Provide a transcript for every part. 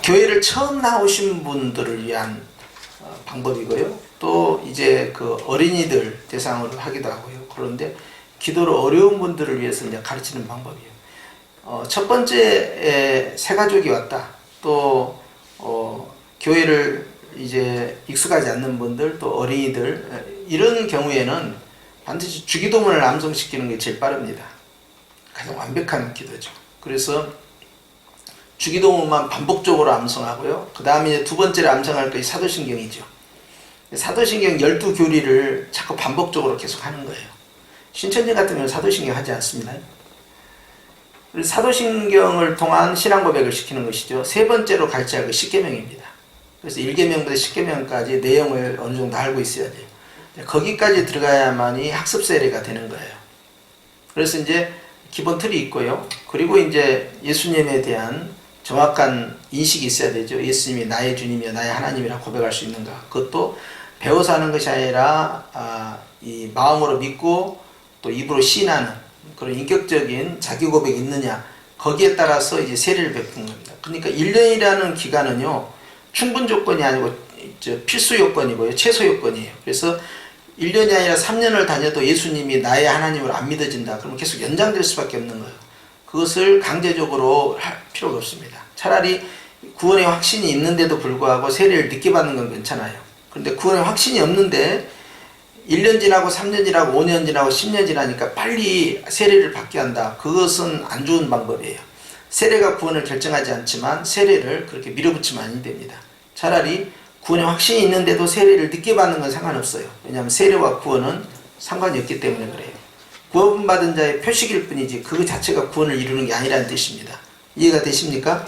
교회를 처음 나오신 분들을 위한 방법이고요. 또 이제 그 어린이들 대상으로 하기도 하고요. 그런데 기도를 어려운 분들을 위해서 이제 가르치는 방법이에요. 첫 번째 새 가족이 왔다. 또 교회를 이제 익숙하지 않는 분들, 또 어린이들 이런 경우에는 반드시 주기도문을 암송시키는 게 제일 빠릅니다. 가장 완벽한 기도죠. 그래서 주기도문만 반복적으로 암송하고요. 그 다음에 이제 두 번째로 암송할 것이 사도신경이죠. 사도신경 12교리를 자꾸 반복적으로 계속 하는 거예요. 신천지 같은 경우는 사도신경 하지 않습니다. 사도신경을 통한 신앙고백을 시키는 것이죠. 세 번째로 가르쳐야 할 것이 십계명입니다. 그래서 1계명부터 10계명까지 내용을 어느 정도 알고 있어야 돼요. 거기까지 들어가야만이 학습 세례가 되는 거예요. 그래서 이제 기본 틀이 있고요. 그리고 이제 예수님에 대한 정확한 인식이 있어야 되죠. 예수님이 나의 주님이여 나의 하나님이라 고백할 수 있는가. 그것도 배워서 하는 것이 아니라 이 마음으로 믿고 또 입으로 시인하는 그런 인격적인 자기 고백이 있느냐. 거기에 따라서 이제 세례를 베푸는 겁니다. 그러니까 1년이라는 기간은요. 충분 조건이 아니고 필수 요건이고요. 최소 요건이에요. 그래서 1년이 아니라 3년을 다녀도 예수님이 나의 하나님을 안 믿어진다. 그러면 계속 연장될 수밖에 없는 거예요. 그것을 강제적으로 할 필요가 없습니다. 차라리 구원의 확신이 있는데도 불구하고 세례를 늦게 받는 건 괜찮아요. 그런데 구원의 확신이 없는데 1년 지나고 3년 지나고 5년 지나고 10년 지나니까 빨리 세례를 받게 한다. 그것은 안 좋은 방법이에요. 세례가 구원을 결정하지 않지만 세례를 그렇게 밀어붙이면 안 됩니다. 차라리 구원의 확신이 있는데도 세례를 늦게 받는 건 상관없어요. 왜냐하면 세례와 구원은 상관이 없기 때문에 그래요. 구원 받은 자의 표식일 뿐이지 그 자체가 구원을 이루는 게 아니라는 뜻입니다. 이해가 되십니까?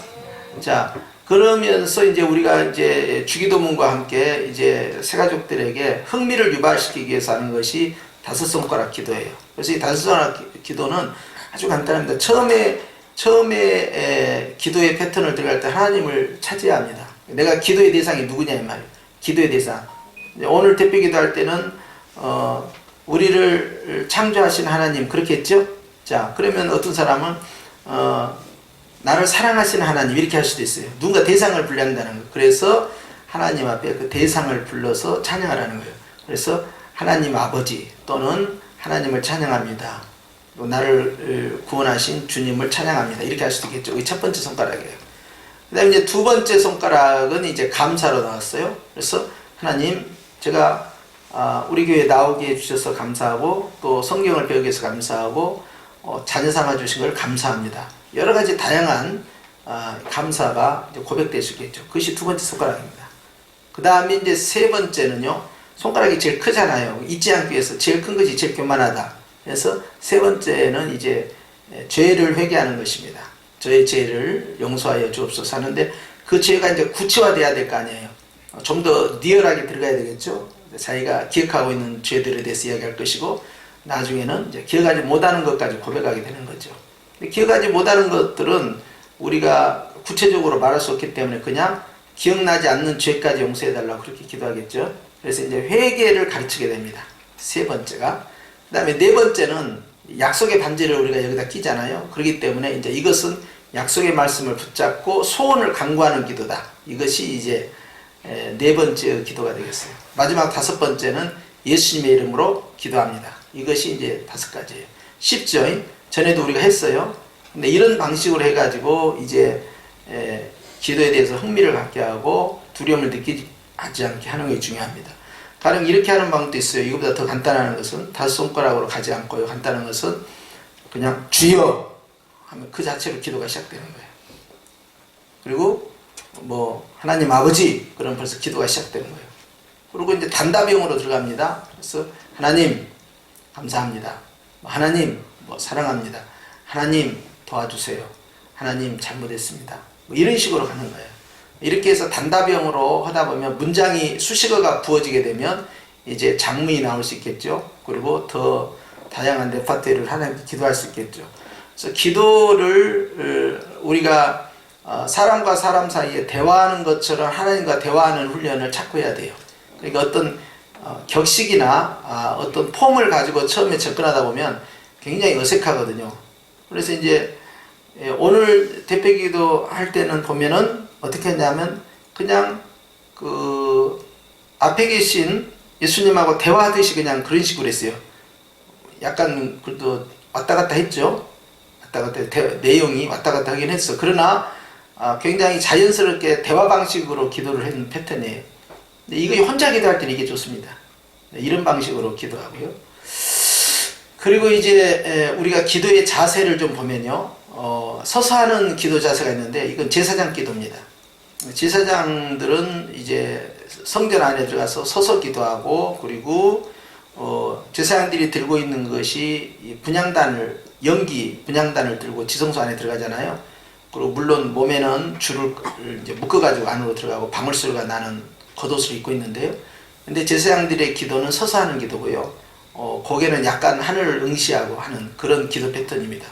자, 그러면서 이제 우리가 이제 주기도문과 함께 이제 새가족들에게 흥미를 유발시키기 위해서 하는 것이 다섯 손가락 기도예요. 그래서 이 다섯 손가락 기도는 아주 간단합니다. 처음에 기도의 패턴을 들어갈 때 하나님을 찾아야 합니다. 내가 기도의 대상이 누구냐 이 말이에요. 기도의 대상. 오늘 대표 기도할 때는 우리를 창조하신 하나님 그렇게 했죠? 자, 그러면 어떤 사람은 나를 사랑하시는 하나님 이렇게 할 수도 있어요. 누군가 대상을 불러한다는 거예요. 그래서 하나님 앞에 그 대상을 불러서 찬양을 하는 거예요. 그래서 하나님 아버지 또는 하나님을 찬양합니다. 또 나를 구원하신 주님을 찬양합니다. 이렇게 할 수도 있겠죠. 이게 첫 번째 손가락이에요. 그 다음에 이제 두 번째 손가락은 이제 감사로 나왔어요. 그래서 하나님 제가 우리 교회에 나오게 해주셔서 감사하고 또 성경을 배우기 위해서 감사하고 자녀 삼아 주신 걸 감사합니다. 여러 가지 다양한 감사가 이제 고백될 수 있겠죠. 그것이 두 번째 손가락입니다. 그 다음에 이제 세 번째는요. 손가락이 제일 크잖아요. 잊지 않기 위해서 제일 큰 것이 제일 교만하다. 그래서 세 번째는 이제 죄를 회개하는 것입니다. 저의 죄를 용서하여 주옵소서 하는데 그 죄가 이제 구체화돼야 될 거 아니에요. 좀 더 리얼하게 들어가야 되겠죠. 자기가 기억하고 있는 죄들에 대해서 이야기할 것이고 나중에는 이제 기억하지 못하는 것까지 고백하게 되는 거죠. 기억하지 못하는 것들은 우리가 구체적으로 말할 수 없기 때문에 그냥 기억나지 않는 죄까지 용서해달라고 그렇게 기도하겠죠. 그래서 이제 회개를 가르치게 됩니다. 세 번째가. 그 다음에 네 번째는 약속의 반지를 우리가 여기다 끼잖아요. 그렇기 때문에 이제 이것은 약속의 말씀을 붙잡고 소원을 간구하는 기도다. 이것이 이제 네 번째 기도가 되겠어요. 마지막 다섯 번째는 예수님의 이름으로 기도합니다. 이것이 이제 다섯 가지예요. 쉽죠? 전에도 우리가 했어요. 근데 이런 방식으로 해가지고 이제 기도에 대해서 흥미를 갖게 하고 두려움을 느끼지 않게 하는 게 중요합니다. 가령 이렇게 하는 방법도 있어요. 이거보다 더 간단한 것은 다섯 손가락으로 가지 않고요. 간단한 것은 그냥 주여 하면 그 자체로 기도가 시작되는 거예요. 그리고 뭐 하나님 아버지 그럼 벌써 기도가 시작되는 거예요. 그리고 이제 단답형으로 들어갑니다. 그래서 하나님 감사합니다. 하나님 뭐 사랑합니다. 하나님 도와주세요. 하나님 잘못했습니다. 뭐 이런 식으로 가는 거예요. 이렇게 해서 단답형으로 하다 보면 문장이 수식어가 부어지게 되면 이제 장문이 나올 수 있겠죠. 그리고 더 다양한 레파토리를 하나님께 기도할 수 있겠죠. 그래서 기도를 우리가 사람과 사람 사이에 대화하는 것처럼 하나님과 대화하는 훈련을 자꾸 해야 돼요. 그러니까 어떤 격식이나 어떤 폼을 가지고 처음에 접근하다 보면 굉장히 어색하거든요. 그래서 이제 오늘 대표기도 할 때는 보면은 어떻게 했냐면 그냥 그 앞에 계신 예수님하고 대화하듯이 그냥 그런 식으로 했어요. 약간 그래도 왔다 갔다 했죠. 왔다 갔다 내용이 왔다 갔다 하긴 했어. 그러나 굉장히 자연스럽게 대화 방식으로 기도를 하는 패턴이에요. 근데 이거 혼자 기도할 때는 이게 좋습니다. 이런 방식으로 기도하고요. 그리고 이제 우리가 기도의 자세를 좀 보면요, 서서 하는 기도 자세가 있는데 이건 제사장 기도입니다. 제사장들은 이제 성전 안에 들어가서 서서 기도하고, 그리고 제사장들이 들고 있는 것이 분향단을, 연기 분향단을 들고 지성소 안에 들어가잖아요. 그리고 물론 몸에는 줄을 이제 묶어가지고 안으로 들어가고 방울소리가 나는 겉옷을 입고 있는데요. 근데 제사장들의 기도는 서서 하는 기도고요. 고개는 약간 하늘을 응시하고 하는 그런 기도 패턴입니다.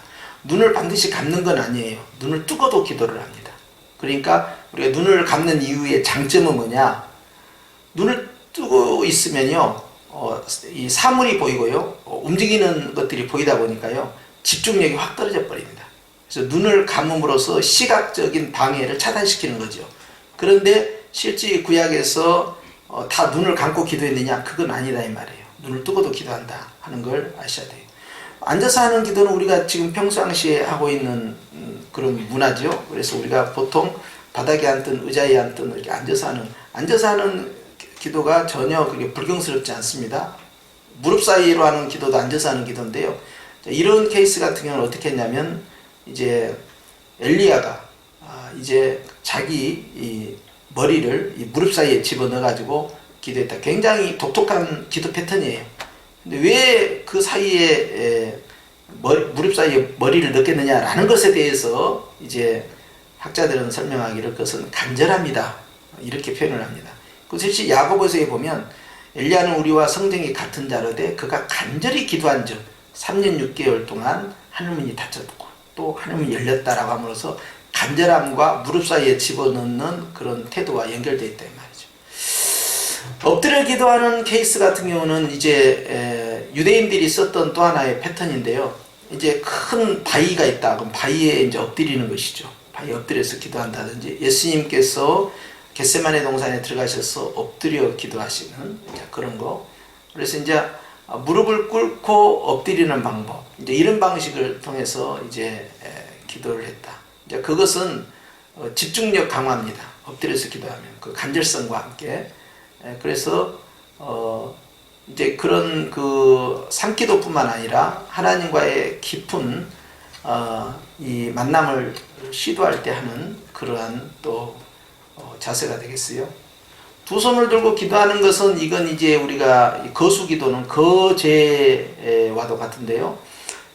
눈을 반드시 감는 건 아니에요. 눈을 뜨고도 기도를 합니다. 그러니까 우리가 눈을 감는 이유의 장점은 뭐냐? 눈을 뜨고 있으면요, 이 사물이 보이고요, 움직이는 것들이 보이다 보니까요, 집중력이 확 떨어져 버립니다. 그래서 눈을 감음으로써 시각적인 방해를 차단시키는 거죠. 그런데 실제 구약에서 다 눈을 감고 기도했느냐? 그건 아니다 이 말이에요. 눈을 뜨고도 기도한다 하는 걸 아셔야 돼요. 앉아서 하는 기도는 우리가 지금 평상시에 하고 있는 그런 문화죠. 그래서 우리가 보통 바닥에 앉든 의자에 앉든 이렇게 앉아서 하는 기도가 전혀 그게 불경스럽지 않습니다. 무릎 사이로 하는 기도도 앉아서 하는 기도인데요. 이런 케이스 같은 경우는 어떻게 했냐면, 이제 엘리야가 이제 자기 이 머리를 이 무릎 사이에 집어넣어 가지고 기도했다. 굉장히 독특한 기도 패턴이에요. 근데 왜 그 사이에 무릎 사이에 머리를 넣겠느냐라는 것에 대해서 이제 학자들은 설명하기를 그것은 간절합니다, 이렇게 표현을 합니다. 그 실제 야고보서에 보면 엘리야는 우리와 성정이 같은 자로되 그가 간절히 기도한 즉 3년 6개월 동안 하늘문이 닫혔고 또 하늘문이 열렸다라고 함으로써 간절함과 무릎 사이에 집어넣는 그런 태도와 연결되어 있다 이 말이죠. 엎드려 기도하는 케이스 같은 경우는 이제 유대인들이 썼던 또 하나의 패턴인데요. 이제 큰 바위가 있다. 그럼 바위에 이제 엎드리는 것이죠. 바위에 엎드려서 기도한다든지, 예수님께서 겟세마네 동산에 들어가셔서 엎드려 기도하시는 그런 거. 그래서 이제 무릎을 꿇고 엎드리는 방법, 이제 이런 방식을 통해서 이제 기도를 했다. 이제 그것은 집중력 강화입니다. 엎드려서 기도하면 그 간절성과 함께. 그래서 이제 그런 그 산기도뿐만 아니라 하나님과의 깊은 이 만남을 시도할 때 하는 그러한 또 자세가 되겠어요. 두 손을 들고 기도하는 것은, 이건 이제 우리가 거수기도는 거제와도 같은데요.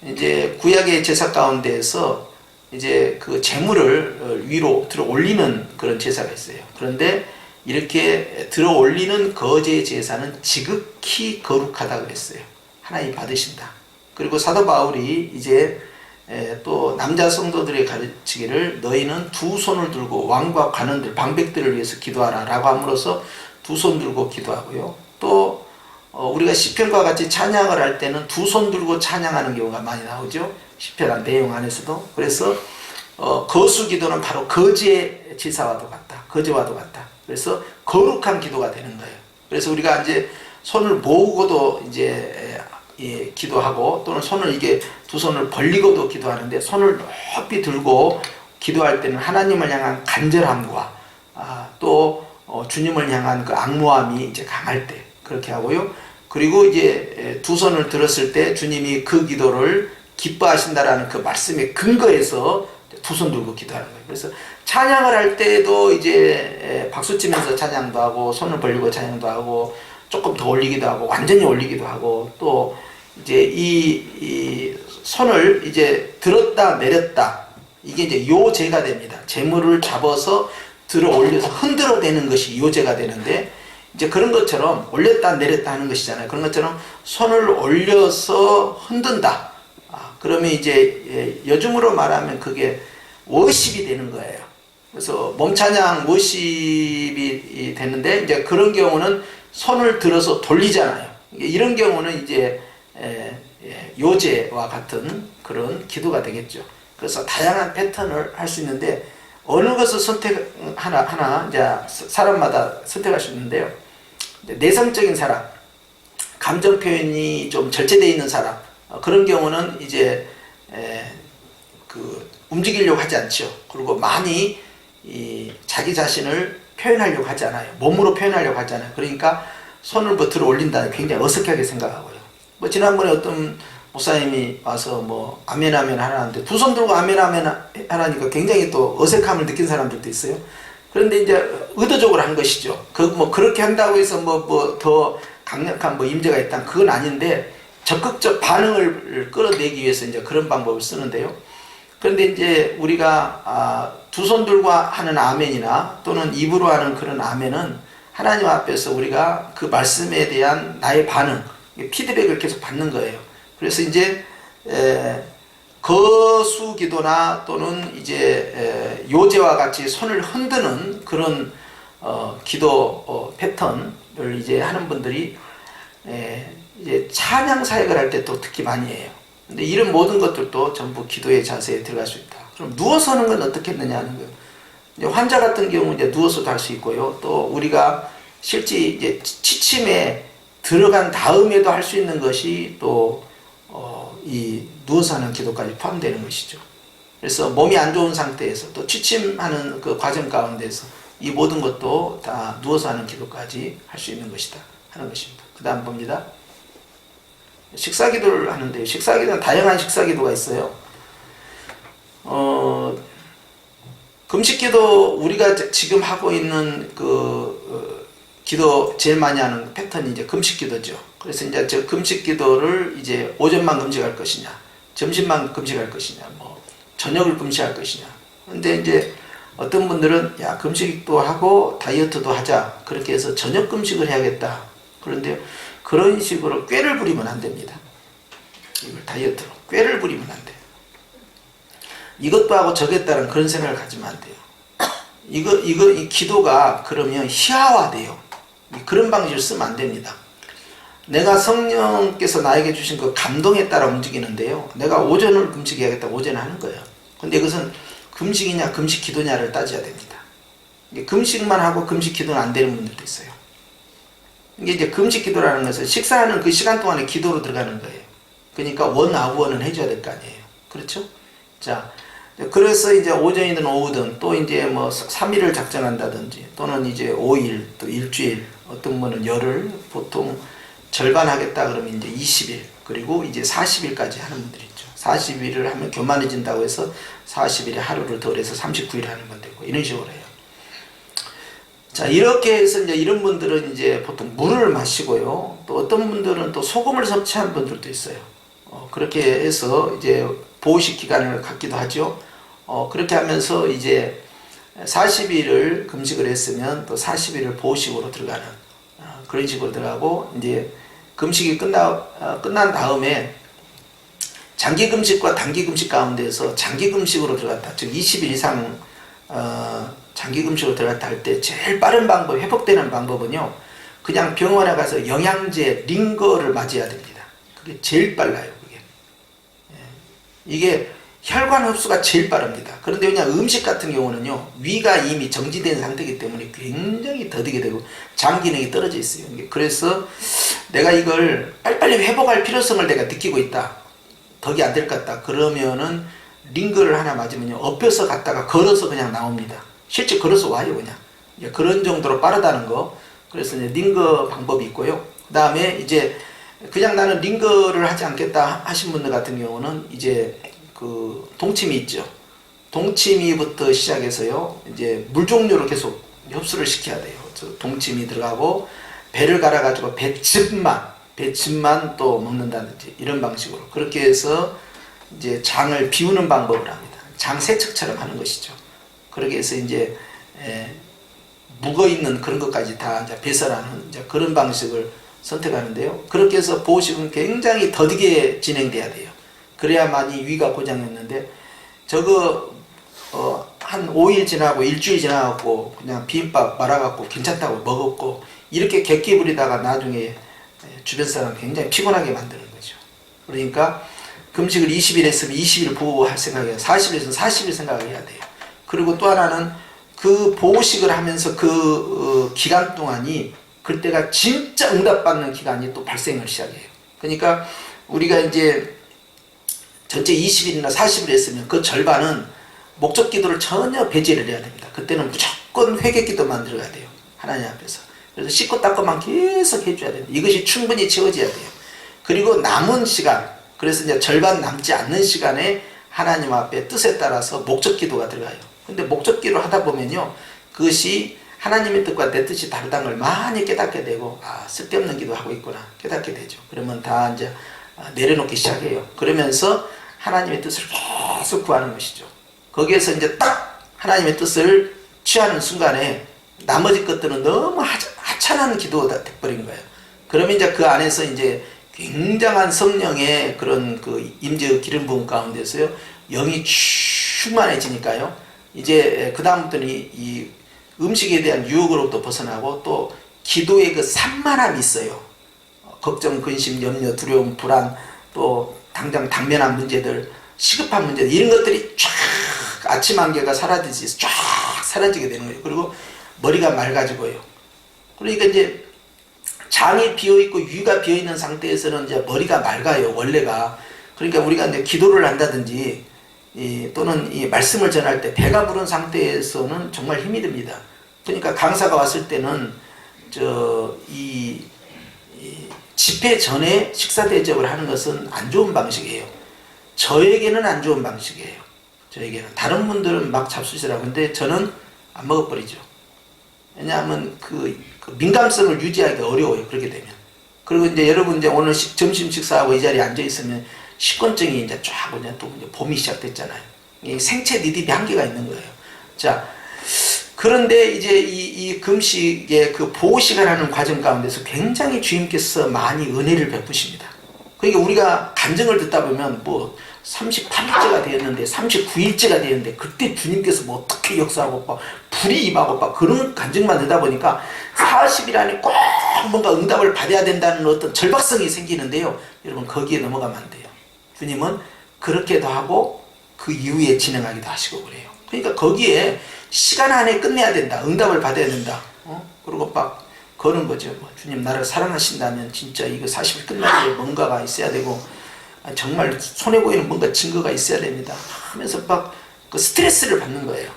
이제 구약의 제사 가운데에서 이제 그 제물을 위로 들어 올리는 그런 제사가 있어요. 그런데 이렇게 들어 올리는 거제 제사는 지극히 거룩하다 그랬어요. 하나님 받으신다. 그리고 사도 바울이 이제 또 남자 성도들의 가르치기를 너희는 두 손을 들고 왕과 관원들, 방백들을 위해서 기도하라 라고 함으로써 두 손 들고 기도하고요. 또 우리가 시편과 같이 찬양을 할 때는 두 손 들고 찬양하는 경우가 많이 나오죠. 시편 내용 안에서도. 그래서 거수 기도는 바로 거제 제사와도 같다. 거제와도 같다. 그래서 거룩한 기도가 되는 거예요. 그래서 우리가 이제 손을 모으고도 이제 기도하고, 또는 손을 이게 두 손을 벌리고도 기도하는데, 손을 높이 들고 기도할 때는 하나님을 향한 간절함과 또 주님을 향한 그 악무함이 이제 강할 때 그렇게 하고요. 그리고 이제 두 손을 들었을 때 주님이 그 기도를 기뻐하신다라는 그 말씀의 근거에서 두 손 들고 기도하는 거예요. 그래서 찬양을 할 때도 이제 박수 치면서 찬양도 하고, 손을 벌리고 찬양도 하고, 조금 더 올리기도 하고, 완전히 올리기도 하고, 또 이제 이 손을 이제 들었다 내렸다, 이게 이제 요제가 됩니다. 재물을 잡아서 들어 올려서 흔들어 대는 것이 요제가 되는데, 이제 그런 것처럼 올렸다 내렸다 하는 것이잖아요. 그런 것처럼 손을 올려서 흔든다. 그러면 이제 요즘으로 말하면 그게 워십이 되는 거예요. 그래서 몸찬양 워십이 되는데, 이제 그런 경우는 손을 들어서 돌리잖아요. 이런 경우는 이제 요제와 같은 그런 기도가 되겠죠. 그래서 다양한 패턴을 할 수 있는데, 어느 것을 하나 이제 사람마다 선택할 수 있는데요. 내성적인 사람, 감정 표현이 좀 절제되어 있는 사람, 그런 경우는 이제 움직이려고 하지 않죠. 그리고 많이 자기 자신을 표현하려고 하지 않아요. 몸으로 표현하려고 하지 않아요. 그러니까 손을 뭐 들어 올린다는 굉장히 어색하게 생각하고요. 뭐 지난번에 어떤 목사님이 와서 뭐 아멘 아멘 하라는데 두 손 들고 아멘 아멘 하라니까 굉장히 또 어색함을 느낀 사람들도 있어요. 그런데 이제 의도적으로 한 것이죠. 뭐 그렇게 한다고 해서 뭐 더 강력한 뭐 임재가 있다, 그건 아닌데 적극적 반응을 끌어내기 위해서 이제 그런 방법을 쓰는데요. 그런데 이제 우리가 두 손 들고 하는 아멘이나 또는 입으로 하는 그런 아멘은 하나님 앞에서 우리가 그 말씀에 대한 나의 반응, 피드백을 계속 받는 거예요. 그래서 이제 거수 기도나 또는 이제 요제와 같이 손을 흔드는 그런 기도 패턴을 이제 하는 분들이 이제 찬양 사역을 할 때 또 특히 많이 해요. 근데 이런 모든 것들도 전부 기도의 자세에 들어갈 수 있다. 그럼 누워서 하는 건 어떻게 했느냐 하는 거예요. 이제 환자 같은 경우 이제 누워서도 할 수 있고요. 또 우리가 실제 이제 취침에 들어간 다음에도 할 수 있는 것이 또 이 누워서 하는 기도까지 포함되는 것이죠. 그래서 몸이 안 좋은 상태에서 또 취침하는 그 과정 가운데서 이 모든 것도 다 누워서 하는 기도까지 할 수 있는 것이다 하는 것입니다. 그 다음 봅니다. 식사기도를 하는데요. 식사기도는 다양한 식사기도가 있어요. 금식기도 우리가 지금 하고 있는 기도 제일 많이 하는 패턴이 이제 금식기도죠. 그래서 이제 저 금식기도를 이제 오전만 금식할 것이냐, 점심만 금식할 것이냐, 뭐 저녁을 금식할 것이냐. 근데 이제 어떤 분들은 야, 금식도 하고 다이어트도 하자, 그렇게 해서 저녁 금식을 해야겠다. 그런데 그런 식으로 꾀를 부리면 안 됩니다. 이걸 다이어트로 꾀를 부리면 안 돼요. 이것도 하고 저겠다는 그런 생각을 가지면 안 돼요. 이 기도가 그러면 희화화돼요. 그런 방식을 쓰면 안 됩니다. 내가 성령께서 나에게 주신 그 감동에 따라 움직이는데요. 내가 오전을 금식해야겠다, 오전을 하는 거예요. 근데 이것은 금식이냐 금식 기도냐를 따져야 됩니다. 금식만 하고 금식 기도는 안 되는 분들도 있어요. 이게 이제 금식 기도라는 것은 식사하는 그 시간 동안에 기도로 들어가는 거예요. 그러니까 원아우원은 해줘야 될 거 아니에요. 그렇죠? 자, 그래서 이제 오전이든 오후든 또 이제 뭐 3일을 작정한다든지 또는 이제 5일 또 일주일, 어떤 분은 열흘, 보통 절반 하겠다 그러면 이제 20일, 그리고 이제 40일까지 하는 분들이 있죠. 40일을 하면 교만해진다고 해서 40일에 하루를 덜해서 39일 하는 분도 있고 이런 식으로 해요. 자, 이렇게 해서 이제 이런 분들은 이제 보통 물을 마시고요. 또 어떤 분들은 또 소금을 섭취한 분들도 있어요. 그렇게 해서 이제 보호식 기간을 갖기도 하죠. 그렇게 하면서 이제 40일을 금식을 했으면 또 40일을 보호식으로 들어가는 그런 식으로 들어가고, 이제 금식이 끝난 다음에 장기 금식과 단기 금식 가운데서 장기 금식으로 들어갔다, 즉 20일 이상 장기 금식으로 들어갔다 할 때 제일 빠른 방법, 회복되는 방법은요, 그냥 병원에 가서 영양제 링거를 맞아야 됩니다. 그게 제일 빨라요. 이게 혈관 흡수가 제일 빠릅니다. 그런데 그냥 음식 같은 경우는요, 위가 이미 정지된 상태이기 때문에 굉장히 더디게 되고 장 기능이 떨어져 있어요. 그래서 내가 이걸 빨리빨리 회복할 필요성을 내가 느끼고 있다, 덕이 안 될 것 같다, 그러면은 링거를 하나 맞으면요, 엎혀서 갔다가 걸어서 그냥 나옵니다. 실제 걸어서 와요. 그냥 그런 정도로 빠르다는 거. 그래서 이제 링거 방법이 있고요. 그 다음에 이제 그냥 나는 링거를 하지 않겠다 하신 분들 같은 경우는 이제 그 동치미 있죠. 동치미부터 시작해서요, 이제 물 종류를 계속 흡수를 시켜야 돼요. 동치미 들어가고 배를 갈아가지고 배즙만 또 먹는다든지 이런 방식으로, 그렇게 해서 이제 장을 비우는 방법을 합니다. 장 세척처럼 하는 것이죠. 그렇게 해서 이제 묵어 있는 그런 것까지 다 이제 배설하는 이제 그런 방식을 선택하는데요. 그렇게 해서 보호식은 굉장히 더디게 진행돼야 돼요. 그래야만이 위가 고장났는데, 저거 한 5일 지나고 일주일 지나고 그냥 비빔밥 말아갖고 괜찮다고 먹었고, 이렇게 객기 부리다가 나중에 주변 사람 굉장히 피곤하게 만드는 거죠. 그러니까 금식을 20일 했으면 20일 보호할 생각이에요. 40일 했으면 40일 생각을 해야 돼요. 그리고 또 하나는 그 보호식을 하면서 그 기간 동안이 그때가 진짜 응답받는 기간이 또 발생을 시작해요. 그러니까 우리가 이제 전체 20일이나 40일 했으면 그 절반은 목적 기도를 전혀 배제를 해야 됩니다. 그때는 무조건 회개 기도만 들어가야 돼요. 하나님 앞에서. 그래서 씻고 닦고만 계속 해줘야 됩니다. 이것이 충분히 채워져야 돼요. 그리고 남은 시간, 그래서 이제 절반 남지 않는 시간에 하나님 앞에 뜻에 따라서 목적 기도가 들어가요. 근데 목적 기도를 하다 보면요, 그것이 하나님의 뜻과 내 뜻이 다르다는 걸 많이 깨닫게 되고, 아, 쓸데없는 기도하고 있구나 깨닫게 되죠. 그러면 다 이제 내려놓기 시작해요. 그러면서 하나님의 뜻을 계속 구하는 것이죠. 거기에서 이제 딱 하나님의 뜻을 취하는 순간에 나머지 것들은 너무 하찮은 기도가 돼버린 거예요. 그러면 이제 그 안에서 이제 굉장한 성령의 그런 그 임재 기름 부음 가운데서요, 영이 충만해지니까요, 이제 그 다음부터는 이 음식에 대한 유혹으로부터 벗어나고 또 기도의 그 산만함이 있어요. 걱정, 근심, 염려, 두려움, 불안, 또 당장 당면한 문제들, 시급한 문제들, 이런 것들이 쫙 아침 안개가 사라지듯이 쫙 사라지게 되는 거예요. 그리고 머리가 맑아지고요. 그러니까 이제 장이 비어있고 위가 비어있는 상태에서는 이제 머리가 맑아요, 원래가. 그러니까 우리가 이제 기도를 한다든지 또는 이 말씀을 전할 때 배가 부른 상태에서는 정말 힘이 듭니다. 그러니까 강사가 왔을 때는 이 집회 전에 식사 대접을 하는 것은 안 좋은 방식이에요. 저에게는 안 좋은 방식이에요. 저에게는. 다른 분들은 막 잡수시라고. 근데 저는 안 먹어버리죠. 왜냐하면 그 민감성을 유지하기 어려워요. 그렇게 되면. 그리고 이제 여러분 이제 오늘 점심 식사하고 이 자리에 앉아 있으면 식곤증이 이제 쫙 오냐, 또 이제 봄이 시작됐잖아요. 이 생체 리듬이 한계가 있는 거예요. 자, 그런데 이제 이 금식의 그 보호식을 하는 과정 가운데서 굉장히 주님께서 많이 은혜를 베푸십니다. 그러니까 우리가 간증을 듣다 보면 뭐 38일째가 되었는데 39일째가 되었는데 그때 주님께서 뭐 어떻게 역사하고 막 불이 임하고 막 그런 간증만 듣다 보니까 40일 안에 꼭 뭔가 응답을 받아야 된다는 어떤 절박성이 생기는데요. 여러분 거기에 넘어가면 안 돼요. 주님은 그렇게도 하고 그 이후에 진행하기도 하시고 그래요. 그러니까 거기에 시간 안에 끝내야 된다. 응답을 받아야 된다. 그리고 막 거는 거죠. 뭐, 주님 나를 사랑하신다면 진짜 이거 40일 끝나기 전에 뭔가가 있어야 되고 정말 손해보이는 뭔가 증거가 있어야 됩니다 하면서 막 그 스트레스를 받는 거예요.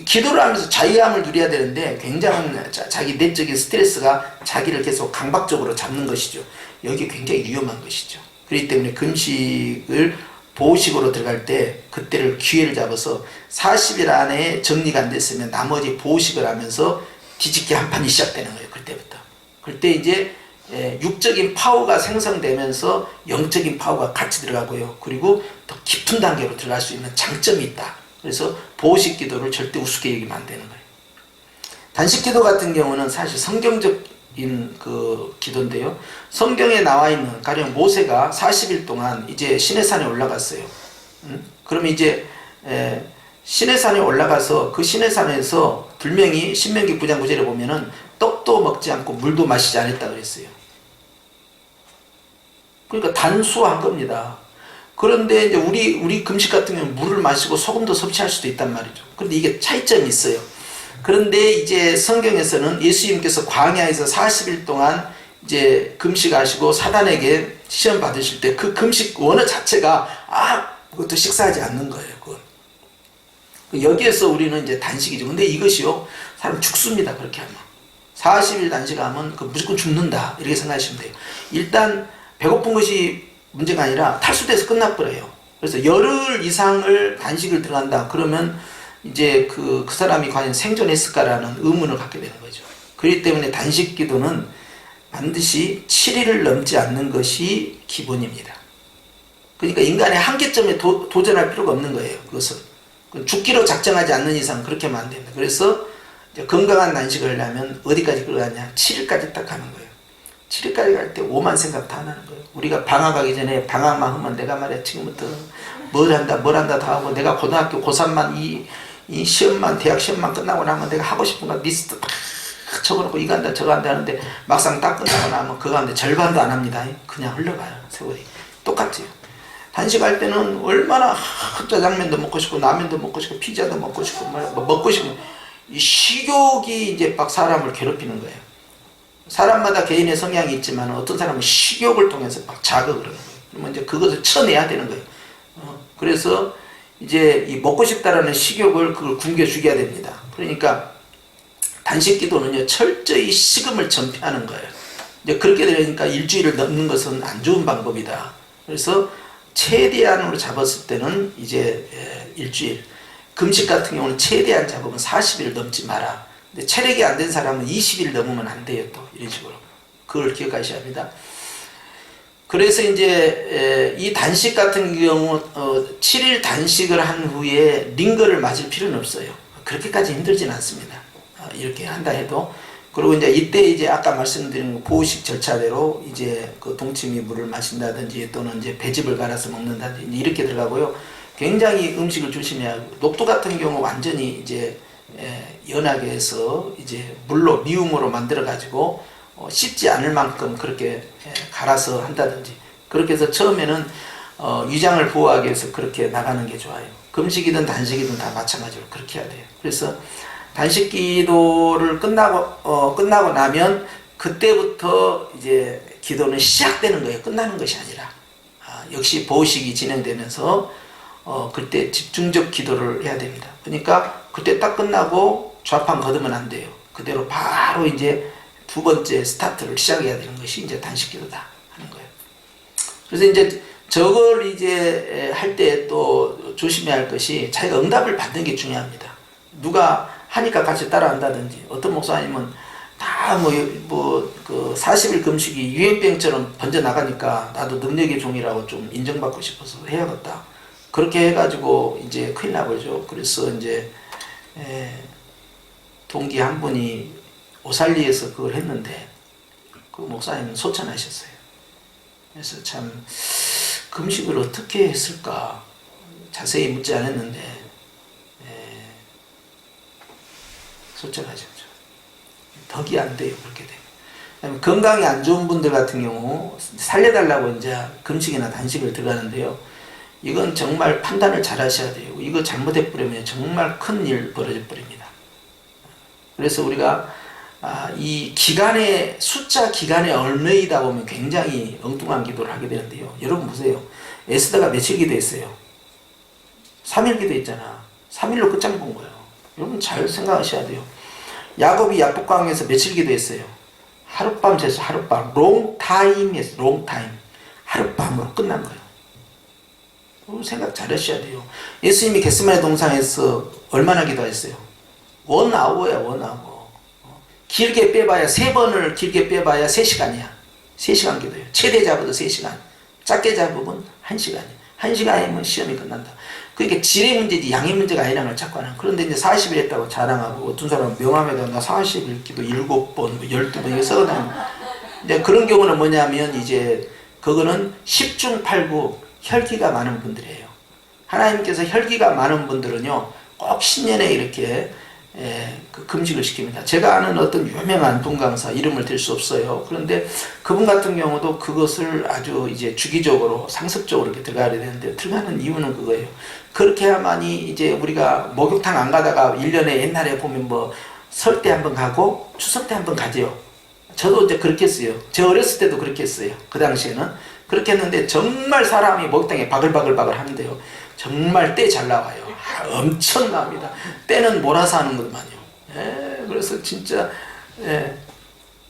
기도를 하면서 자유함을 누려야 되는데 굉장한 자기 내적인 스트레스가 자기를 계속 강박적으로 잡는 것이죠. 여기 굉장히 위험한 것이죠. 그렇기 때문에 금식을 보호식으로 들어갈 때 그때를 기회를 잡아서 40일 안에 정리가 안 됐으면 나머지 보호식을 하면서 뒤집기 한 판이 시작되는 거예요. 그때부터. 그때 이제 육적인 파워가 생성되면서 영적인 파워가 같이 들어가고요. 그리고 더 깊은 단계로 들어갈 수 있는 장점이 있다. 그래서 보호식 기도를 절대 우습게 여기면 안 되는 거예요. 단식 기도 같은 경우는 사실 성경적인 그 기도인데요. 성경에 나와 있는 가령 모세가 40일 동안 이제 시내산에 올라갔어요. 그러면 이제 시내산에 올라가서 그 시내산에서 분명히 신명기 9장 9절에 보면은 떡도 먹지 않고 물도 마시지 않았다 그랬어요. 그러니까 단수한 겁니다. 그런데 이제 우리 금식 같은 경우는 물을 마시고 소금도 섭취할 수도 있단 말이죠. 그런데 이게 차이점이 있어요. 그런데 이제 성경에서는 예수님께서 광야에서 40일 동안 이제 금식하시고 사단에게 시험 받으실 때 그 금식 원어 자체가 그것도 식사하지 않는 거예요. 그건. 여기에서 우리는 이제 단식이죠. 근데 이것이요, 사람 죽습니다. 그렇게 하면. 40일 단식하면 무조건 죽는다. 이렇게 생각하시면 돼요. 일단 배고픈 것이 문제가 아니라 탈수돼서 끝나버려요. 그래서 열흘 이상을 단식을 들어간다. 그러면 이제 그 사람이 과연 생존했을까라는 의문을 갖게 되는 거죠. 그렇기 때문에 단식 기도는 반드시 7일을 넘지 않는 것이 기본입니다. 그러니까 인간의 한계점에 도전할 필요가 없는 거예요. 그것은. 죽기로 작정하지 않는 이상 그렇게 하면 안 됩니다. 그래서 이제 건강한 단식을 하려면 어디까지 끌어가냐? 7일까지 딱 가는 거예요. 7일까지 갈 때 오만 생각 다 나는 거예요. 우리가 방학하기 전에 방학만 하면 내가 말이야 지금부터 뭘 한다 다 하고 내가 고등학교 고3만 이 시험만 대학 시험만 끝나고 나면 내가 하고 싶은 거 리스트 다 적어놓고 이거 한다 저거 한다 하는데 막상 딱 끝나고 나면 그거 하는데 절반도 안 합니다. 그냥 흘러가요. 세월이. 똑같지요. 단식할 때는 얼마나 짜장면도 먹고 싶고 라면도 먹고 싶고 피자도 먹고 싶고 뭐 먹고 싶고 이 식욕이 이제 막 사람을 괴롭히는 거예요. 사람마다 개인의 성향이 있지만 어떤 사람은 식욕을 통해서 막 자극을 하는 거예요. 그러면 이제 그것을 쳐내야 되는 거예요. 그래서 이제 이 먹고 싶다라는 식욕을 그걸 굶겨 죽여야 됩니다. 그러니까 단식 기도는요 철저히 식음을 전폐하는 거예요. 이제 그렇게 되니까 일주일을 넘는 것은 안 좋은 방법이다. 그래서 최대한으로 잡았을 때는 이제 일주일. 금식 같은 경우는 최대한 잡으면 40일 넘지 마라. 근데 체력이 안 된 사람은 20일 넘으면 안 돼요. 또 이런 식으로. 그걸 기억하셔야 합니다. 그래서 이제 이 단식 같은 경우 7일 단식을 한 후에 링거를 맞을 필요는 없어요. 그렇게까지 힘들진 않습니다. 이렇게 한다 해도. 그리고 이제 이때 이제 아까 말씀드린 보호식 절차대로 이제 그 동치미 물을 마신다든지 또는 이제 배즙을 갈아서 먹는다든지 이렇게 들어가고요. 굉장히 음식을 조심해야 하고, 녹두 같은 경우 완전히 이제 연하게 해서 이제 물로 미음으로 만들어 가지고 씹지 않을 만큼 그렇게 갈아서 한다든지, 그렇게 해서 처음에는 위장을 보호하기 위해서 그렇게 나가는 게 좋아요. 금식이든 단식이든 다 마찬가지로 그렇게 해야 돼요. 그래서 단식 기도를 끝나고 나면 그때부터 이제 기도는 시작되는 거예요. 끝나는 것이 아니라. 역시 보호식이 진행되면서 그때 집중적 기도를 해야 됩니다. 그러니까 그때 딱 끝나고 좌판 거두면 안 돼요. 그대로 바로 이제 두 번째 스타트를 시작해야 되는 것이 이제 단식 기도다 하는 거예요. 그래서 이제 저걸 이제 할 때 또 조심해야 할 것이 자기가 응답을 받는 게 중요합니다. 누가 하니까 같이 따라한다든지, 어떤 목사님은 다 그 40일 금식이 유행병처럼 번져나가니까 나도 능력의 종이라고 좀 인정받고 싶어서 해야겠다. 그렇게 해가지고 이제 큰일 나버리죠. 그래서 이제 동기 한 분이 오살리에서 그걸 했는데 그 목사님은 소천하셨어요. 그래서 참 금식을 어떻게 했을까 자세히 묻지 않았는데 소천하셨죠. 덕이 안 돼요. 그렇게 되면. 건강이 안 좋은 분들 같은 경우 살려달라고 이제 금식이나 단식을 들어가는데요. 이건 정말 판단을 잘 하셔야 돼요. 이거 잘못해 버리면 정말 큰일 벌어져 버립니다. 그래서 우리가 이 기간의 숫자 기간에 얽매이다 보면 굉장히 엉뚱한 기도를 하게 되는데요. 여러분 보세요. 에스더가 며칠 기도했어요? 3일 기도했잖아. 3일로 끝장 본 거예요. 여러분 잘 생각하셔야 돼요. 야곱이 야복강에서 며칠 기도했어요? 하룻밤 재서 하룻밤. 롱타임이었어요. 롱타임. 하룻밤으로 끝난 거예요. 생각 잘 하셔야 돼요. 예수님이 겟세마네 동산에서 얼마나 기도했어요? 1hour야 1hour. 길게 빼봐야 3번을 길게 빼봐야 3시간이야. 3시간 기도해요. 최대 잡아도 3시간. 작게 잡으면 1시간이야. 1시간이면 시험이 끝난다. 그러니까 질의 문제지 양의 문제가 아니라는 걸 자꾸 하는. 그런데 이제 40일 했다고 자랑하고, 어떤 사람은 명함에다 나 40일 기도 7번, 12번 이렇게 써놓으면, 이제 그런 경우는 뭐냐면 이제 그거는 10중 8구 혈기가 많은 분들이에요. 하나님께서 혈기가 많은 분들은요 꼭 신년에 이렇게 그 금식을 시킵니다. 제가 아는 어떤 유명한 동강사, 이름을 댈 수 없어요. 그런데 그분 같은 경우도 그것을 아주 이제 주기적으로 상습적으로 이렇게 들어가야 되는데, 들어가는 이유는 그거예요. 그렇게 해야만이 이제 우리가 목욕탕 안 가다가 1년에 옛날에 보면 뭐 설 때 한번 가고 추석 때 한번 가죠. 저도 이제 그렇게 했어요. 제 어렸을 때도 그렇게 했어요. 그 당시에는 그렇게 했는데 정말 사람이 목욕탕에 바글바글 하는데요. 정말 때 잘 나와요. 엄청납니다. 때는 몰아서 하는 것만요. 그래서 진짜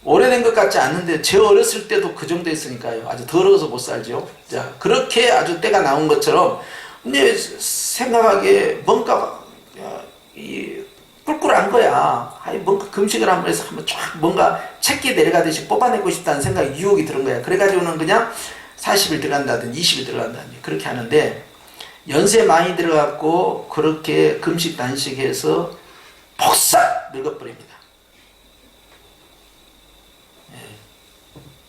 오래된 것 같지 않는데 제 어렸을 때도 그 정도 했으니까요. 아주 더러워서 못 살죠. 자, 그렇게 아주 때가 나온 것처럼 이제 생각하기에 뭔가 꿀꿀한 거야. 뭔가 금식을 한번 해서 한번 쫙 뭔가 채끼 내려가듯이 뽑아내고 싶다는 생각이 유혹이 들은 거야. 그래가지고는 그냥 40일 들어간다든지 20일 들어간다든지 그렇게 하는데, 연세 많이 들어갔고 그렇게 금식 단식해서 폭삭 늙어버립니다.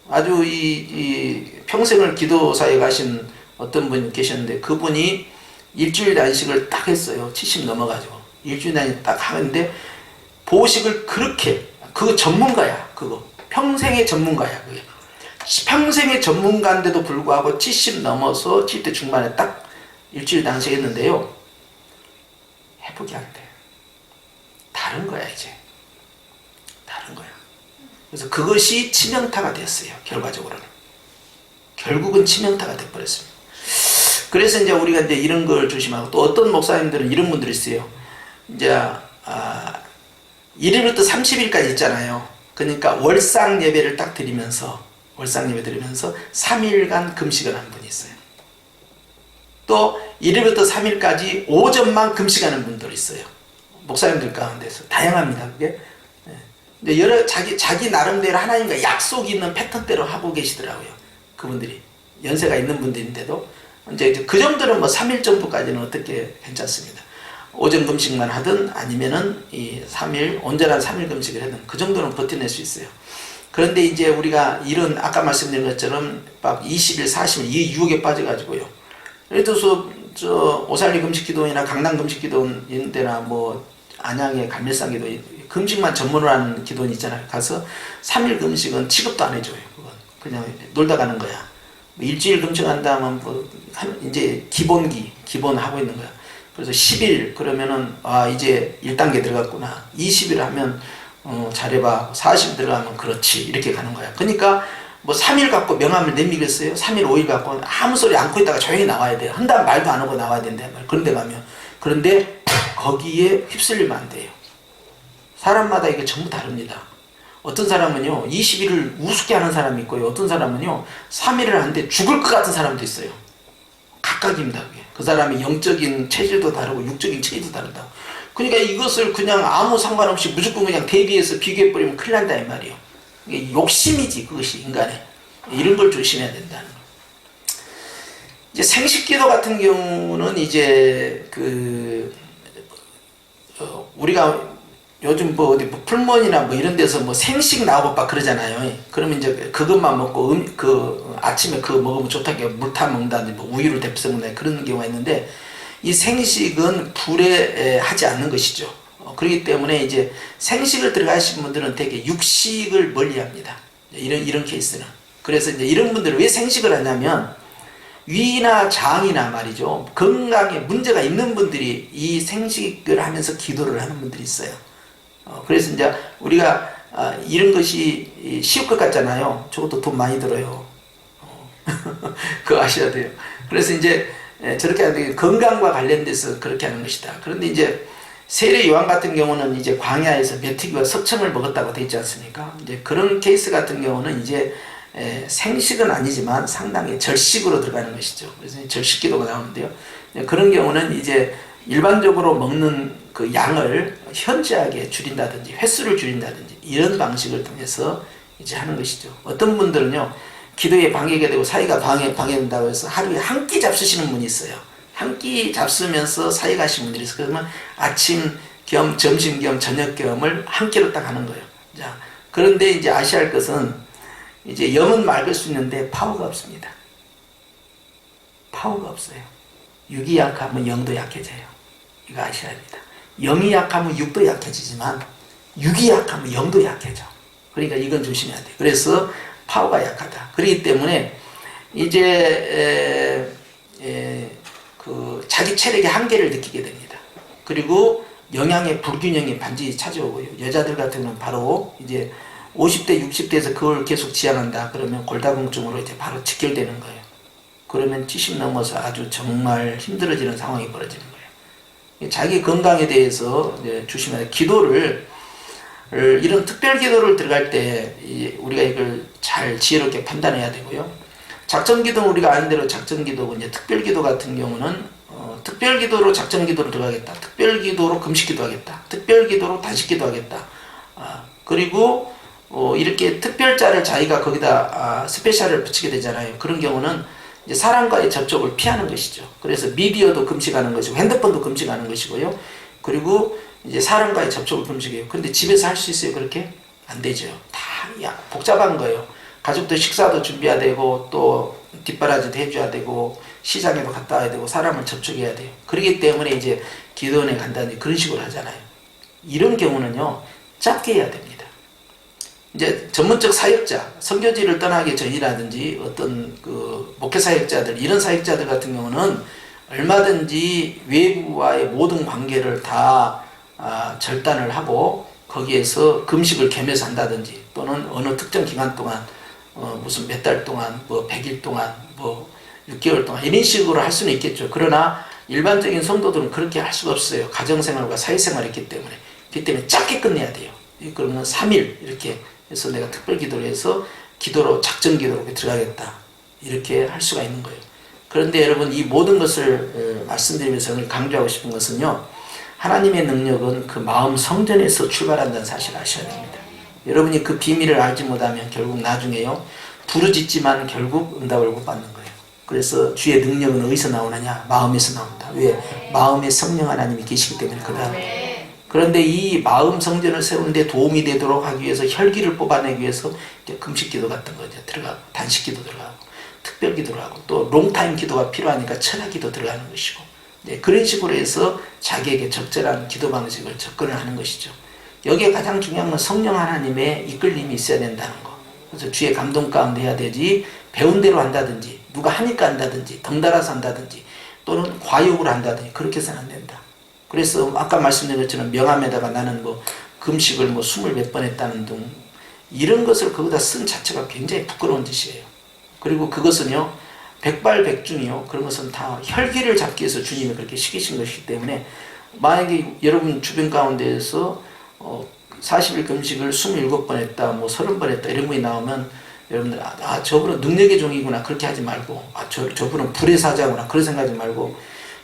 아주 이 평생을 기도사에 가신 어떤 분이 계셨는데, 그분이 일주일 단식을 딱 했어요. 70 넘어가지고 일주일 단식 딱 하는데 보식을 그렇게, 그거 전문가야. 그거 평생의 전문가야. 그게 평생의 전문가인데도 불구하고 70 넘어서 70대 중반에 딱 일주일 당시에 했는데요. 회복이 안 돼. 다른 거야 이제. 다른 거야. 그래서 그것이 치명타가 됐어요. 결과적으로는. 결국은 치명타가 돼버렸습니다. 그래서 이제 우리가 이제 이런 걸 조심하고, 또 어떤 목사님들은 이런 분들이 있어요. 이제 1일부터 30일까지 있잖아요. 그러니까 월상 예배를 딱 드리면서 3일간 금식을 한 분이 있어요. 또 1일부터 3일까지 오전만 금식하는 분들이 있어요. 목사님들 가운데서 다양합니다. 그게. 네. 여러 자기 나름대로 하나님과 약속이 있는 패턴대로 하고 계시더라고요. 그분들이 연세가 있는 분들인데도 이제 그 정도는 뭐 3일 정도까지는 어떻게 괜찮습니다. 오전 금식만 하든 아니면은 이 3일 온전한 3일 금식을 하든 그 정도는 버텨낼 수 있어요. 그런데 이제 우리가 이런 아까 말씀드린 것처럼 막 20일, 40일 이 유혹에 빠져가지고요. 예를 들어서 저 오살리 금식기도원이나 강남 금식기도원 이런 데나 뭐 안양의 갈멜산 기도 금식만 전문으로 하는 기도원 있잖아요. 가서 3일 금식은 취급도 안 해줘요. 그건 그냥 놀다 가는 거야. 뭐 일주일 금식한다 하면 뭐 이제 기본 하고 있는 거야. 그래서 10일 그러면은 이제 1단계 들어갔구나. 20일 하면 잘해봐. 40일 들어가면 그렇지. 이렇게 가는 거야. 그러니까 뭐 3일 갖고 명함을 내미겠어요? 3일 5일 갖고 아무 소리 않고 있다가 조용히 나와야 돼요. 한다면 말도 안 하고 나와야 된다. 그런데 가면. 그런데 거기에 휩쓸리면 안 돼요. 사람마다 이게 전부 다릅니다. 어떤 사람은요 21을 우습게 하는 사람이 있고요. 어떤 사람은요 3일을 하는데 죽을 것 같은 사람도 있어요. 각각입니다. 그게. 그 사람의 영적인 체질도 다르고 육적인 체질도 다르다고. 그러니까 이것을 그냥 아무 상관없이 무조건 그냥 대비해서 비교해버리면 큰일 난다 이 말이에요. 이게 욕심이지 그것이 인간의. 이런 걸 조심해야 된다는 거. 이제 생식기도 같은 경우는 이제 우리가 요즘 뭐 어디 뭐 풀몬이나 뭐 이런 데서 뭐 생식 나오고 막 그러잖아요. 그러면 이제 그것만 먹고 아침에 그거 먹으면 좋다고 물타 먹는다든지 뭐 우유를 데펴서 먹는다 그런 경우가 있는데, 이 생식은 불에 하지 않는 것이죠. 그렇기 때문에 이제 생식을 들어가신 분들은 되게 육식을 멀리합니다. 이런 케이스는. 그래서 이제 이런 분들은 왜 생식을 하냐면 위나 장이나 말이죠. 건강에 문제가 있는 분들이 이 생식을 하면서 기도를 하는 분들이 있어요. 그래서 이제 우리가 이런 것이 쉬울 것 같잖아요. 저것도 돈 많이 들어요. 그거 아셔야 돼요. 그래서 이제 저렇게 하는 건강과 관련돼서 그렇게 하는 것이다. 그런데 이제 세례 요한 같은 경우는 이제 광야에서 메뚜기와 석청을 먹었다고 되어 있지 않습니까? 이제 그런 케이스 같은 경우는 이제 생식은 아니지만 상당히 절식으로 들어가는 것이죠. 그래서 절식기도가 나오는데요. 그런 경우는 이제 일반적으로 먹는 그 양을 현저하게 줄인다든지 횟수를 줄인다든지 이런 방식을 통해서 이제 하는 것이죠. 어떤 분들은요 기도에 방해가 되고 사이가 방해된다고 해서 하루에 한 끼 잡수시는 분이 있어요. 한 끼 잡수면서 사이 가시는 분들이 있어요. 그러면 아침 겸 점심 겸 저녁 겸을 한 끼로 딱 하는 거예요. 자, 그런데 이제 아셔야 할 것은 이제 영은 맑을 수 있는데 파워가 없습니다. 파워가 없어요. 육이 약하면 영도 약해져요. 이거 아셔야 합니다. 영이 약하면 육도 약해지지만 육이 약하면 영도 약해져. 그러니까 이건 조심해야 돼요. 그래서 파워가 약하다. 그렇기 때문에 이제 자기 체력의 한계를 느끼게 됩니다. 그리고 영양의 불균형이 반드시 찾아오고요. 여자들 같은 경우는 바로 이제 50대, 60대에서 그걸 계속 지향한다. 그러면 골다공증으로 이제 바로 직결되는 거예요. 그러면 70 넘어서 아주 정말 힘들어지는 상황이 벌어지는 거예요. 자기 건강에 대해서 이제 조심해야 돼요. 기도를 이런 특별 기도를 들어갈 때 우리가 이걸 잘 지혜롭게 판단해야 되고요. 작전 기도는 우리가 아는 대로 작전 기도고 이제 특별 기도 같은 경우는 특별 기도로 작전 기도로 들어가겠다. 특별 기도로 금식 기도하겠다. 특별 기도로 단식 기도하겠다. 그리고 이렇게 특별자를 자기가 거기다 스페셜을 붙이게 되잖아요. 그런 경우는 이제 사람과의 접촉을 피하는 것이죠. 그래서 미디어도 금식하는 것이고 핸드폰도 금식하는 것이고요. 그리고 이제 사람과의 접촉을 금식해요. 그런데 집에서 할 수 있어요? 그렇게? 안 되죠. 다 복잡한 거예요. 가족도 식사도 준비해야 되고 또 뒷바라지도 해줘야 되고 시장에도 갔다 와야 되고 사람을 접촉해야 돼요. 그렇기 때문에 이제 기도원에 간다든지 그런 식으로 하잖아요. 이런 경우는요 짧게 해야 됩니다. 이제 전문적 사역자, 선교지를 떠나기 전이라든지 어떤 그 목회 사역자들, 이런 사역자들 같은 경우는 얼마든지 외부와의 모든 관계를 다 절단을 하고 거기에서 금식을 겸해서 한다든지 또는 어느 특정 기간 동안 무슨 몇 달 동안 뭐 100일 동안 뭐 6개월 동안 이런 식으로 할 수는 있겠죠. 그러나 일반적인 성도들은 그렇게 할 수가 없어요. 가정생활과 사회생활이 있기 때문에. 그렇기 때문에 짧게 끝내야 돼요. 그러면 3일 이렇게 해서 내가 특별 기도를 해서 기도로 작전 기도로 들어가겠다. 이렇게 할 수가 있는 거예요. 그런데 여러분 이 모든 것을 말씀드리면서 오늘 강조하고 싶은 것은요. 하나님의 능력은 그 마음 성전에서 출발한다는 사실을 아셔야 됩니다. 여러분이 그 비밀을 알지 못하면 결국 나중에요. 부르짖지만 결국 응답을 못 받는 거예요. 그래서 주의 능력은 어디서 나오느냐? 마음에서 나온다. 왜? 마음에 성령 하나님이 계시기 때문에 그다. 그런데 이 마음 성전을 세우는데 도움이 되도록 하기 위해서 혈기를 뽑아내기 위해서 이제 금식 기도 같은 거 이제 들어가고 단식 기도 들어가고 특별 기도를 하고 또 롱타임 기도가 필요하니까 천하 기도 들어가는 것이고 네, 그런 식으로 해서 자기에게 적절한 기도 방식을 접근을 하는 것이죠. 여기에 가장 중요한 건 성령 하나님의 이끌림이 있어야 된다는 거. 그래서 주의 감동 가운데 해야 되지 배운 대로 한다든지 누가 하니까 한다든지 덩달아서 한다든지 또는 과욕으로 한다든지 그렇게 해서는 안 된다. 그래서 아까 말씀드린 것처럼 명함에다가 나는 뭐 금식을 뭐 20몇 번 했다는 등 이런 것을 거기다 쓴 자체가 굉장히 부끄러운 짓이에요. 그리고 그것은요 백발백중이요 그런 것은 다 혈기를 잡기 위해서 주님이 그렇게 시키신 것이기 때문에 만약에 여러분 주변 가운데에서 40일 금식을 27번 했다 뭐 30번 했다 이런 분이 나오면 여러분들 저분은 능력의 종이구나 그렇게 하지 말고 저분은 불의 사자구나 그런 생각하지 말고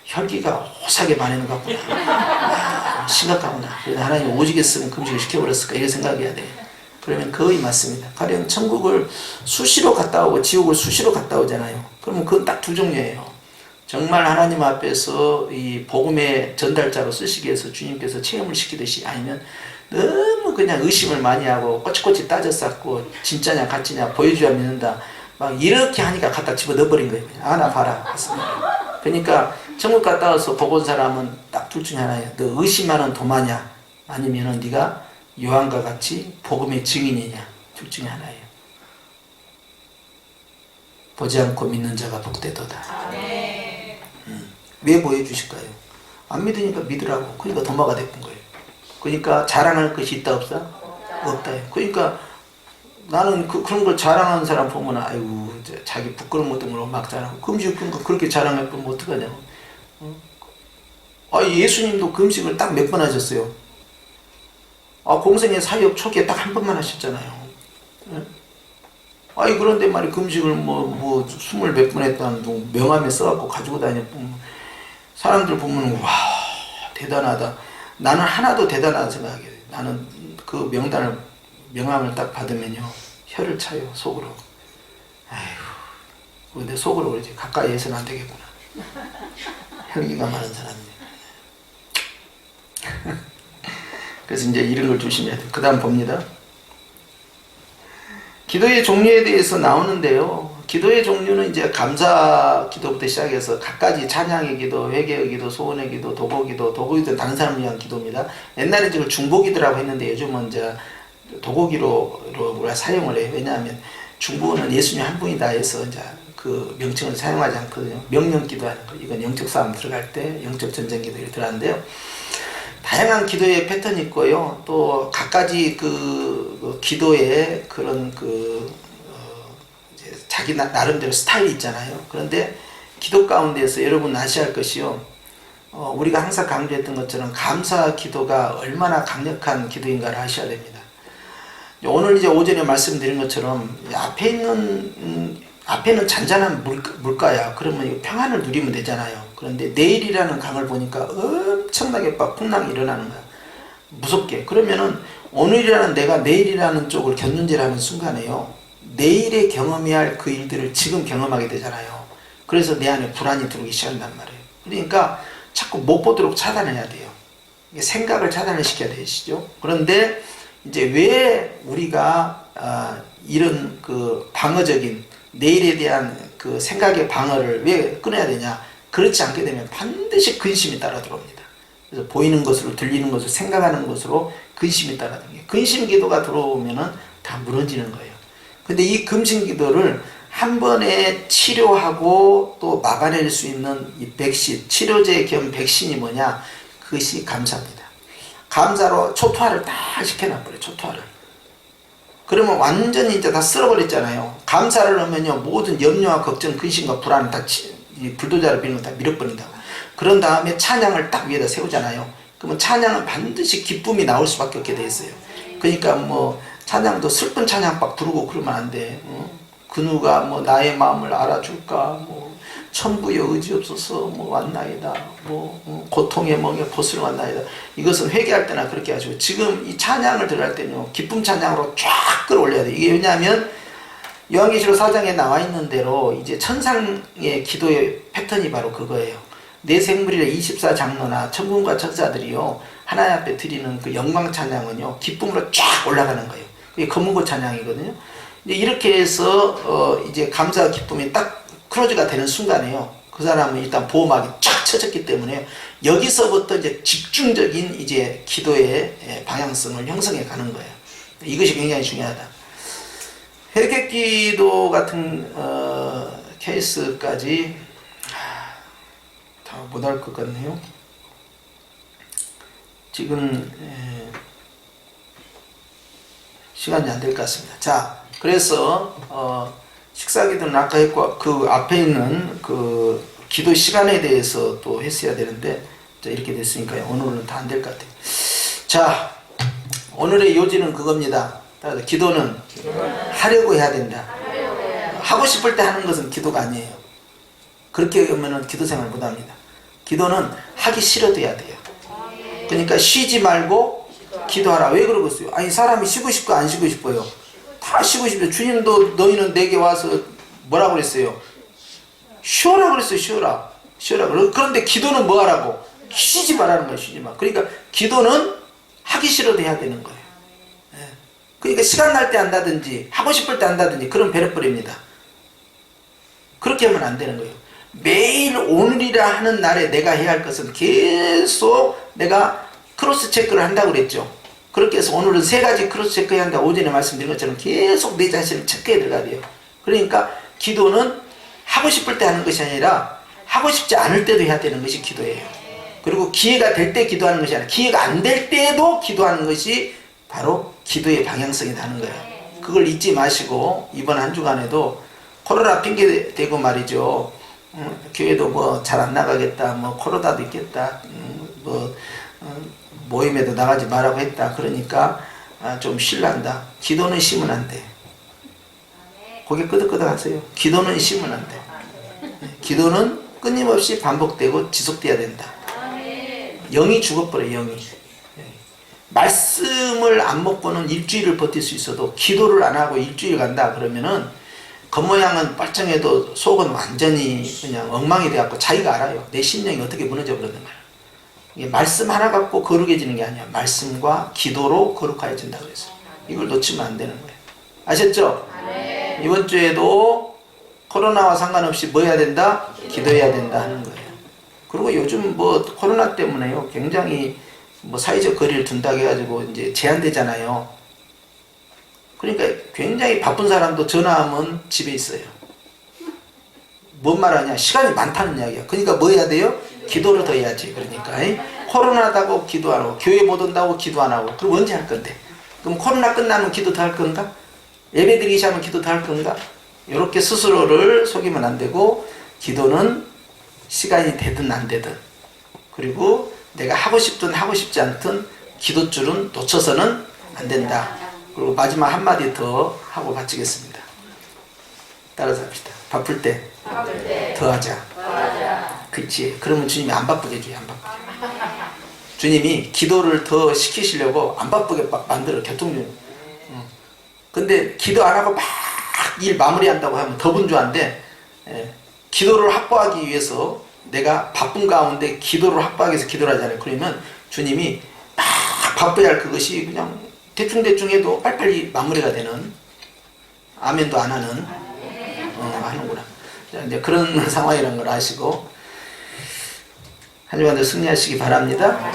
혈기가 호사하게 많이 것 같구나 심각하구나 그래서 하나님 오지게 쓰면 금식을 시켜버렸을까 이렇게 생각해야 돼. 그러면 거의 맞습니다. 가령 천국을 수시로 갔다 오고 지옥을 수시로 갔다 오잖아요. 그러면 그건 딱 두 종류예요. 정말 하나님 앞에서 이 복음의 전달자로 쓰시기 위해서 주님께서 체험을 시키듯이 아니면 너무 그냥 의심을 많이 하고 꼬치꼬치 따져 쌓고 진짜냐 가짜냐 보여줘야 믿는다 막 이렇게 하니까 갖다 집어 넣어버린 거예요. 나 봐라. 그러니까 천국 갔다 와서 보고 온 사람은 딱 둘 중에 하나예요. 너 의심하는 도마냐 아니면은 네가 요한과 같이 복음의 증인이냐 둘 중에 하나예요. 보지 않고 믿는 자가 복되도다. 왜 보여주실까요? 안 믿으니까 믿으라고. 그러니까 도마가 됐던 거예요. 그러니까 자랑할 것이 있다 없다? 없다. 그러니까 나는 그런 걸 자랑하는 사람 보면 아이고 자기 부끄러운 것도 모르고 막 자랑하고 금식 그러니까 그렇게 자랑할 거면 어떡하냐고. 예수님도 금식을 딱 몇 번 하셨어요. 공생의 사역 초기에 딱 한 번만 하셨잖아요. 그런데 말이 금식을 뭐 20몇 번 했다는 둥 명함에 써갖고 가지고 다녔고 사람들 보면 와 대단하다. 나는 하나도 대단하다 생각해요. 나는 그 명함을 딱 받으면요 혀를 차요 속으로. 아이고 내 속으로 그러지 가까이 해서는 안 되겠구나. 혈기가 많은 사람들. 그래서 이제 이런 걸 조심해야 돼요. 그 다음 봅니다. 기도의 종류에 대해서 나오는데요. 기도의 종류는 이제 감사 기도부터 시작해서 각가지 찬양의 기도, 회개의 기도, 소원의 기도, 도고 기도는 다른 사람을 위한 기도입니다. 옛날에 이걸 중보기도라고 했는데 요즘은 이제 도고기로 우리가 사용을 해요. 왜냐하면 중보는 예수님 한 분이다 해서 이제 그 명칭을 사용하지 않거든요. 명령 기도하는 거. 이건 영적 싸움 들어갈 때 영적 전쟁 기도에 들어가는데요. 다양한 기도의 패턴이 있고요. 또 각가지 그 기도의 그런 이제 자기 나름대로 스타일이 있잖아요. 그런데 기도 가운데서 여러분 아셔야 할 것이요. 우리가 항상 강조했던 것처럼 감사 기도가 얼마나 강력한 기도인가를 아셔야 됩니다. 오늘 이제 오전에 말씀드린 것처럼 앞에는 잔잔한 물가야. 그러면 평안을 누리면 되잖아요. 그런데 내일이라는 강을 보니까 엄청나게 막 풍랑이 일어나는 거야. 무섭게. 그러면은 오늘이라는 내가 내일이라는 쪽을 견눈질하는 순간에요. 내일에 경험해야 할 그 일들을 지금 경험하게 되잖아요. 그래서 내 안에 불안이 들어오기 시작한단 말이에요. 그러니까 자꾸 못 보도록 차단해야 돼요. 생각을 차단을 시켜야 되시죠. 그런데 이제 왜 우리가 이런 그 방어적인 내일에 대한 그 생각의 방어를 왜 끊어야 되냐? 그렇지 않게 되면 반드시 근심이 따라 들어옵니다. 그래서 보이는 것으로 들리는 것으로 생각하는 것으로 근심이 따라 들어옵니다. 근심 기도가 들어오면은 다 무너지는 거예요. 근데 이 금신기도를 한 번에 치료하고 또 막아낼 수 있는 이 백신, 치료제 겸 백신이 뭐냐? 그것이 감사입니다. 감사로 초토화를 다 시켜놔버려요. 초토화를. 그러면 완전히 이제 다 쓸어버렸잖아요. 감사를 하면요, 모든 염려와 걱정, 근심과 불안을 다 불도저로 비는 거 다 밀어버린다고. 그런 다음에 찬양을 딱 위에다 세우잖아요. 그러면 찬양은 반드시 기쁨이 나올 수밖에 없게 돼 있어요. 그러니까 뭐 찬양도 슬픈 찬양 막 부르고 그러면 안 돼. 그 누가 뭐 나의 마음을 알아줄까, 뭐 천부여 의지없어서 뭐 왔나이다, 뭐 고통의 멍에 보스를 왔나이다. 이것은 회개할 때나 그렇게 하시고, 지금 이 찬양을 들어갈 때는요, 기쁨 찬양으로 쫙 끌어올려야 돼요. 이게 왜냐하면 요한계시록 4장에 나와 있는 대로 이제 천상의 기도의 패턴이 바로 그거예요. 내 생물이라 24장로나 천군과 천사들이요, 하나님 앞에 드리는 그 영광 찬양은요, 기쁨으로 쫙 올라가는 거예요. 그게 검은고 찬양이거든요. 이렇게 해서 이제 감사와 기쁨이 딱 크로즈가 되는 순간에요, 그 사람은 일단 보호막이 쫙 쳐졌기 때문에 여기서부터 이제 집중적인 이제 기도의 방향성을 형성해 가는 거예요. 이것이 굉장히 중요하다. 회개기도 같은 케이스까지 다 못할 것 같네요. 지금 시간이 안 될 것 같습니다. 자, 그래서 식사기도는 아까 했고, 그 앞에 있는 그 기도 시간에 대해서 또 했어야 되는데, 자, 이렇게 됐으니까요, 오늘은 다 안 될 것 같아요. 자, 오늘의 요지는 그겁니다. 따라서 기도는 하려고 해야 된다. 하고 싶을 때 하는 것은 기도가 아니에요. 그렇게 하면은 기도 생활 못 합니다. 기도는 하기 싫어도 해야 돼요. 그러니까 쉬지 말고 기도하라. 왜 그러겠어요? 아니, 사람이 쉬고 싶고 안 쉬고 싶어요? 다 쉬고 싶어요. 주님도 너희는 내게 와서 뭐라고 그랬어요? 쉬어라 그랬어요. 쉬어라. 쉬어라. 그런데 기도는 뭐 하라고? 쉬지 말라는 거예요. 쉬지 마. 그러니까 기도는 하기 싫어도 해야 되는 거예요. 그러니까 시간 날 때 한다든지 하고 싶을 때 한다든지 그런 배려버립니다. 그렇게 하면 안 되는 거예요. 매일 오늘이라 하는 날에 내가 해야 할 것은 계속 내가 크로스 체크를 한다고 그랬죠. 그렇게 해서 오늘은 3가지 크로스 체크해야 한다. 오전에 말씀드린 것처럼 계속 내 자신을 체크해 들어가야 돼요. 그러니까 기도는 하고 싶을 때 하는 것이 아니라 하고 싶지 않을 때도 해야 되는 것이 기도예요. 그리고 기회가 될 때 기도하는 것이 아니라 기회가 안 될 때도 기도하는 것이 바로 기도의 방향성이 나는 거예요. 그걸 잊지 마시고 이번 한 주간에도 코로나 핑계 대고 말이죠. 교회도 뭐 잘 안 나가겠다, 뭐 코로나도 있겠다, 모임에도 나가지 말라고 했다. 그러니까 좀 쉴란다. 기도는 쉬면 안 돼. 고개 끄덕끄덕 하세요. 기도는 쉬면 안 돼. 기도는 끊임없이 반복되고 지속돼야 된다. 영이 죽어버려. 영이. 말씀을 안 먹고는 일주일을 버틸 수 있어도 기도를 안 하고 일주일 간다 그러면은 겉모양은 뻘쩡해도 속은 완전히 그냥 엉망이 돼갖고 자기가 알아요. 내 심령이 어떻게 무너져 버렸는가. 이게 말씀 하나 갖고 거룩해지는 게 아니야. 말씀과 기도로 거룩해진다고 그랬어요. 이걸 놓치면 안 되는 거예요. 아셨죠? 네. 이번 주에도 코로나와 상관없이 뭐 해야 된다? 기도해야 된다 하는 거예요. 그리고 요즘 뭐 코로나 때문에요, 굉장히 뭐 사회적 거리를 둔다고 해가지고 이제 제한되잖아요. 그러니까 굉장히 바쁜 사람도 전화하면 집에 있어요. 뭔 말하냐? 시간이 많다는 이야기야. 그러니까 뭐 해야 돼요? 기도를 더 해야지. 그러니까 코로나다고 기도 안 하고 교회 못 온다고 기도 안 하고 그럼 언제 할 건데? 그럼 코로나 끝나면 기도 더 할 건가? 예배 드리기 시작하면 기도 더 할 건가? 이렇게 스스로를 속이면 안 되고, 기도는 시간이 되든 안 되든, 그리고 내가 하고 싶든 하고 싶지 않든 기도줄은 놓쳐서는 안 된다. 그리고 마지막 한마디 더 하고 마치겠습니다. 따라서 합시다. 바쁠 때 더 하자. 그치. 그러면 주님이 안 바쁘게 해줘요. 안 바쁘게. 주님이 기도를 더 시키시려고 안 바쁘게 막 만들어. 교통중. 근데 기도 안 하고 막 일 마무리한다고 하면 더 분주한데, 기도를 확보하기 위해서 내가 바쁜 가운데 기도를 확보하기 위해서 기도를 하잖아요. 그러면 주님이 막 바빠야 할 그것이 그냥 대충대충 해도 빨리빨리 마무리가 되는, 아멘도 안 하는, 하는구나. 자, 이제 그런 상황이라는 걸 아시고 한 주간도 승리하시기 바랍니다.